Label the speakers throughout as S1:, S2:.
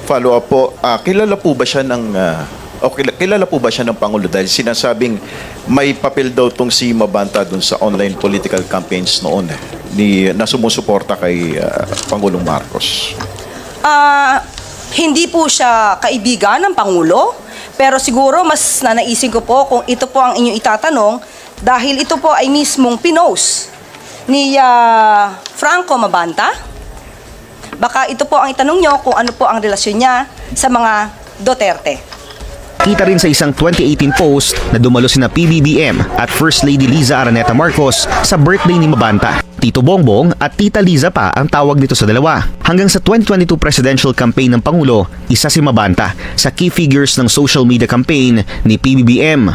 S1: Follow up po, kilala po ba siya ng kilala po ba siya ng Pangulo dahil sinasabing may papel daw tong si Mabanta dun sa online political campaigns noon na sumusuporta kay Pangulong Marcos?
S2: Hindi po siya kaibigan ng Pangulo, pero siguro mas nanaisin ko po kung ito po ang inyong itatanong dahil ito po ay mismong pinost ni Franco Mabanta. Baka ito po ang itanong nyo kung ano po ang relasyon niya sa mga Duterte.
S3: Kita rin sa isang 2018 post na dumalo sina PBBM at First Lady Liza Araneta Marcos sa birthday ni Mabanta. Tito Bongbong at Tita Liza pa ang tawag nito sa dalawa. Hanggang sa 2022 presidential campaign ng Pangulo, isa si Mabanta sa key figures ng social media campaign ni PBBM.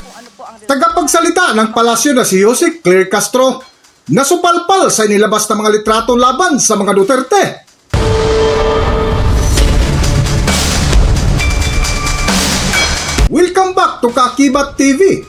S4: Tagapagsalita ng palasyo na si Jose Claire Castro nasupalpal sa inilabas na mga litrato laban sa mga Duterte. Welcome back to Kakibat TV.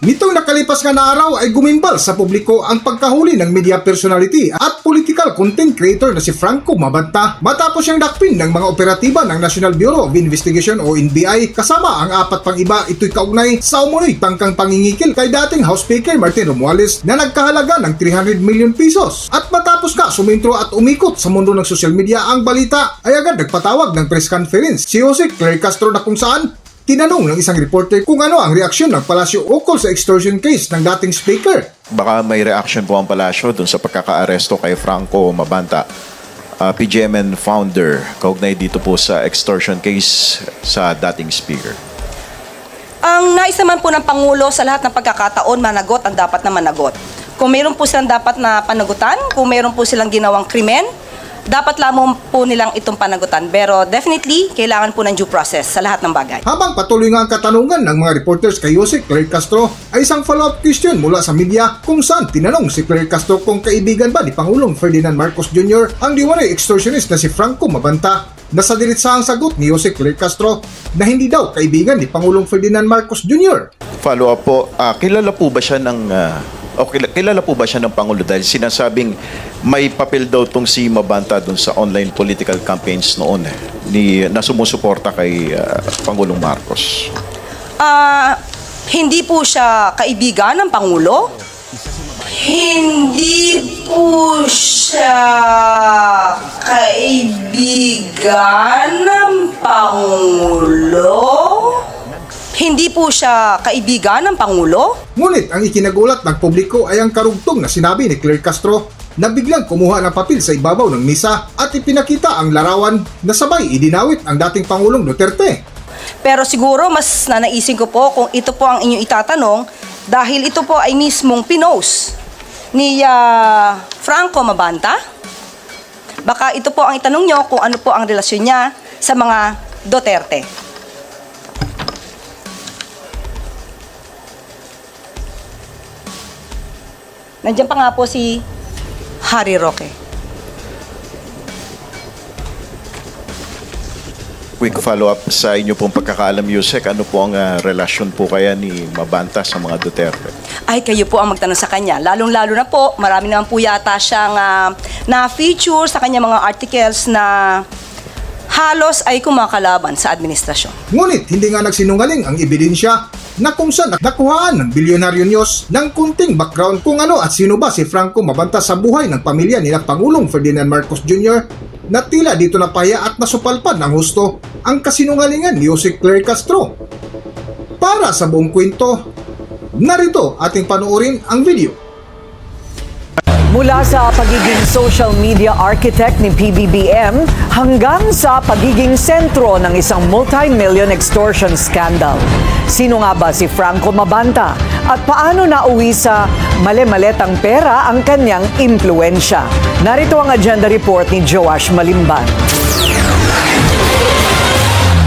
S4: Nitong nakalipas nga na araw ay gumimbal sa publiko ang pagkahuli ng media personality at political content creator na si Franco Mabanta matapos siyang dakpin ng mga operatiba ng National Bureau of Investigation o NBI kasama ang 4 pang iba ito'y kaugnay sa umunoy tangkang pangingikil kay dating House Speaker Martin Romualdez na nagkahalaga ng 300 million pesos. At matapos nga sumintro at umikot sa mundo ng social media ang balita ay agad nagpatawag ng press conference si Jose Claire Castro na kung saan tinanong ng isang reporter kung ano ang reaksyon ng palasyo ukol sa extortion case ng dating speaker.
S1: Baka may reaction po ang palasyo dun sa pagkakaaresto kay Franco Mabanta, PGMN founder, kaugnay dito po sa extortion case sa dating speaker.
S2: Ang nais naman po ng Pangulo sa lahat ng pagkakataon, managot ang dapat na managot. Kung mayroon po silang dapat na panagutan, kung mayroon po silang ginawang krimen, dapat lamang po nilang itong panagutan. Pero definitely, kailangan po ng due process sa lahat ng bagay.
S4: Habang patuloy nga ang katanungan ng mga reporters kay Jose Claire Castro, ay isang follow-up question mula sa media kung saan tinanong si Claire Castro kung kaibigan ba ni Pangulong Ferdinand Marcos Jr. ang diwaray extortionist na si Franco Mabanta. Nasa diretsahang sagot ni Jose Claire Castro na hindi daw kaibigan ni Pangulong Ferdinand Marcos Jr.
S1: Follow up po, kilala po ba siya ng kilala po ba siya ng Pangulo dahil sinasabing may papel daw tong si Mabanta dun sa online political campaigns noon na sumusuporta kay Pangulong Marcos?
S2: Hindi po siya kaibigan ng Pangulo. Hindi po siya kaibigan ng Pangulo. Hindi po siya kaibigan ng Pangulo.
S4: Ngunit ang ikinagulat ng publiko ay ang karugtong na sinabi ni Claire Castro na biglang kumuha ng papel sa ibabaw ng misa at ipinakita ang larawan na sabay idinawit ang dating Pangulong Duterte.
S2: Pero siguro mas nanaisin ko po kung ito po ang inyong itatanong dahil ito po ay mismong pinost ni Franco Mabanta. Baka ito po ang itanong nyo kung ano po ang relasyon niya sa mga Duterte. Nandiyan pa nga po si Harry Roque.
S1: Quick follow-up sa inyo pong pagkakaalam, Yusek, ano po ang relasyon po kaya ni Mabanta sa mga Duterte?
S2: Ay, kayo po ang magtanong sa kanya. Lalong-lalo na po, marami naman po yata siyang na-feature sa kanya mga articles na halos ay kumakalaban sa administrasyon.
S4: Ngunit hindi nga nagsinungaling ang ebidensya na kung saan nakuhaan ng Bilyonaryo News ng kunting background kung ano at sino ba si Franco Mabanta sa buhay ng pamilya ni Pangulong Ferdinand Marcos Jr. na tila dito napaya at nasupalpad ng husto ang kasinungalingan ni Jose Claire Castro. Para sa buong kwento, narito ating panoorin ang video.
S5: Mula sa pagiging social media architect ni PBBM hanggang sa pagiging sentro ng isang multi-million extortion scandal. Sino nga ba si Franco Mabanta at paano nauwi sa male-maletang pera ang kanyang impluensya? Narito ang agenda report ni Joash Malimban.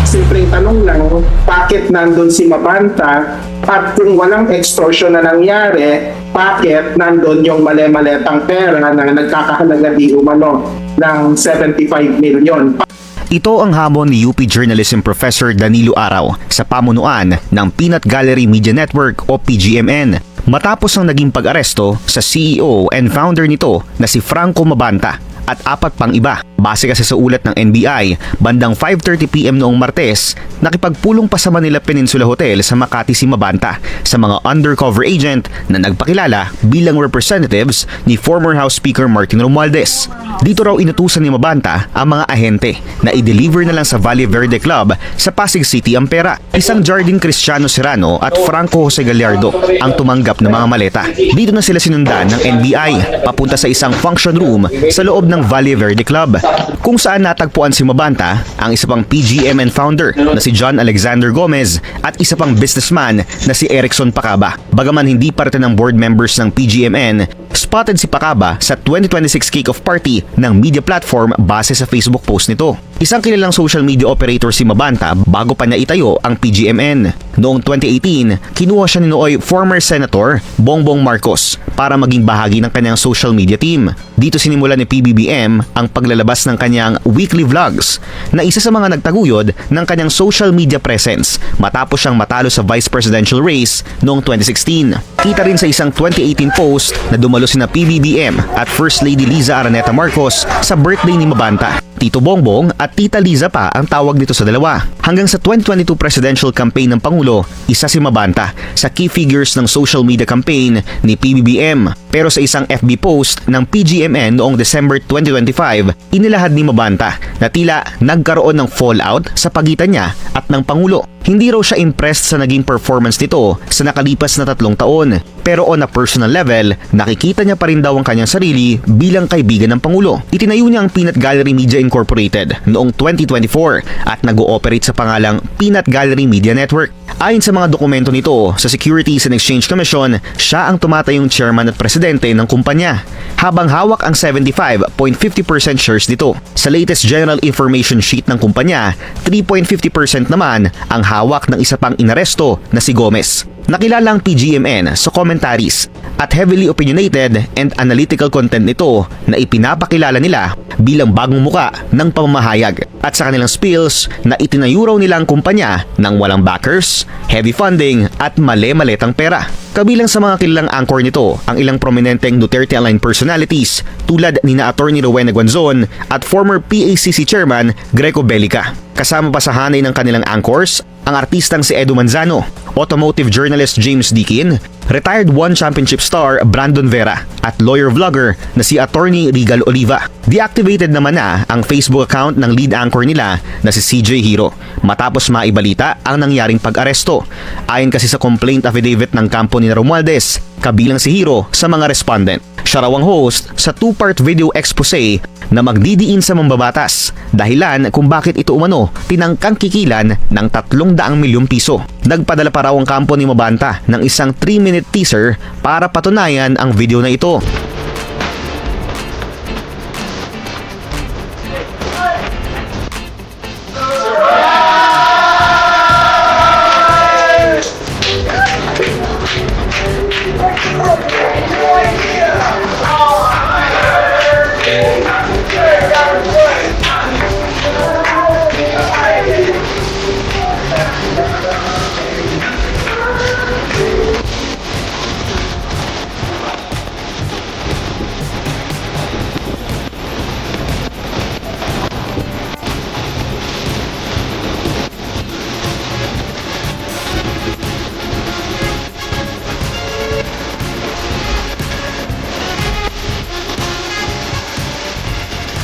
S6: Simpleng tanong lang, bakit nandun si Mabanta at kung walang extortion na nangyari, bakit nandun yung male-maletang pera na nagkakahalaga di umano ng 75 million?
S3: Ito ang hamon ni UP Journalism Professor Danilo Araw sa pamunuan ng Peanut Gallery Media Network o PGMN matapos ang naging pag-aresto sa CEO and founder nito na si Franco Mabanta at 4 pang iba. Base kasi sa ulat ng NBI, bandang 5:30 PM noong Martes, nakipagpulong pa sa Manila Peninsula Hotel sa Makati si Mabanta sa mga undercover agent na nagpakilala bilang representatives ni former House Speaker Martin Romualdez. Dito raw inutusan ni Mabanta ang mga ahente na i-deliver na lang sa Valle Verde Club sa Pasig City ang pera. Isang Jardine Cristiano Serrano at Franco Jose Gallardo ang tumanggap ng mga maleta. Dito na sila sinundan ng NBI papunta sa isang function room sa loob ng Valle Verde Club, kung saan natagpuan si Mabanta, ang isa pang PGMN founder na si John Alexander Gomez at isa pang businessman na si Erickson Pacaba. Bagaman hindi parte ng board members ng PGMN, spotted si Pacaba sa 2026 kick-off party ng media platform base sa Facebook post nito. Isang kilalang social media operator si Mabanta bago pa niya itayo ang PGMN. Noong 2018, kinuha siya ni nooy former Senator Bongbong Marcos para maging bahagi ng kanyang social media team. Dito sinimula ni PBBM ang paglalabas ng kanyang weekly vlogs na isa sa mga nagtaguyod ng kanyang social media presence matapos siyang matalo sa vice presidential race noong 2016. Kita rin sa isang 2018 post na dumalo sina PBBM at First Lady Liza Araneta Marcos sa birthday ni Mabanta. Tito Bongbong at Tita Liza pa ang tawag dito sa dalawa. Hanggang sa 2022 presidential campaign ng Pangulo, isa si Mabanta sa key figures ng social media campaign ni PBBM. Pero sa isang FB post ng PGMN noong December 2025, inilahad ni Mabanta na tila nagkaroon ng fallout sa pagitan niya at ng Pangulo. Hindi raw siya impressed sa naging performance nito sa nakalipas na 3 taon. Pero on a personal level, nakikita niya pa rin daw ang kanyang sarili bilang kaibigan ng Pangulo. Itinayo niya ang Peanut Gallery Media Incorporated noong 2024 at nag-ooperate sa pangalang Peanut Gallery Media Network. Ayon sa mga dokumento nito sa Securities and Exchange Commission, siya ang tumatayong chairman at presidente ng kumpanya, habang hawak ang 75.50% shares nito. Sa latest general information sheet ng kumpanya, 3.50% naman ang hawak ng isa pang inaresto na si Gomez. Nakilala ang PGMN sa commentaries at heavily opinionated and analytical content nito na ipinapakilala nila bilang bagong muka ng pamamahayag, at sa kanilang spills na itinayo raw nila ang kumpanya ng walang backers, heavy funding at male-maletang pera. Kabilang sa mga kilalang anchor nito ang ilang prominenteng Duterte-aligned personalities tulad ni na Attorney Rowena Guanzon at former PACC Chairman Greco Bellica. Kasama pa sa hanay ng kanilang anchors ang artistang si Edu Manzano, automotive journalist James Dikin, retired One Championship star Brandon Vera at lawyer-vlogger na si Attorney Regal Oliva. Deactivated naman na ang Facebook account ng lead anchor nila na si CJ Hiro matapos maibalita ang nangyaring pag-aresto. Ayon kasi sa complaint affidavit ng kampo ni Romualdez, kabilang si Hiro sa mga respondent. Siya raw ang host sa 2-part video expose na magdidiin sa mambabatas, dahilan kung bakit ito umano tinangkang kikilan ng 300 milyong piso. Nagpadala pa raw ang kampo ni Mabanta ng isang 3-minute teaser para patunayan ang video na ito.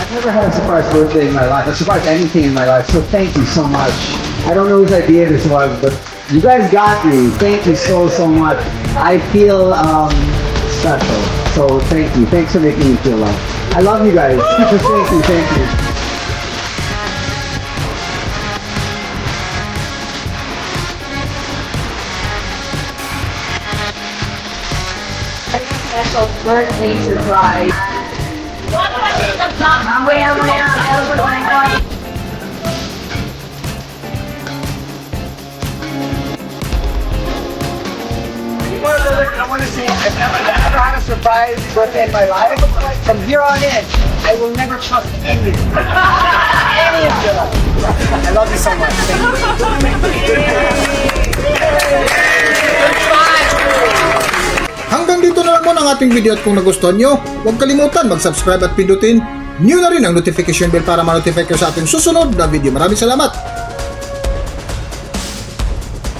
S7: I've never had a surprise birthday in my life, a surprise anything in my life, so thank you so much. I don't know whose idea this was, but you guys got me. Thank you so much. I feel special, so thank you. Thanks for making me feel loved. I love you guys. Thank you.
S8: Special birthday surprise. Mamaya.
S7: I want to say I've never had a surprise birthday in my life. From here on in, I will never trust any of you. Any of you. I love you so much.
S4: Hanggang dito na lang muna ang ating video, at kung nagustuhan nyo, huwag kalimutan mag-subscribe at pindutin nyo na rin ang notification bell para ma-notify kayo sa ating susunod na video. Maraming salamat!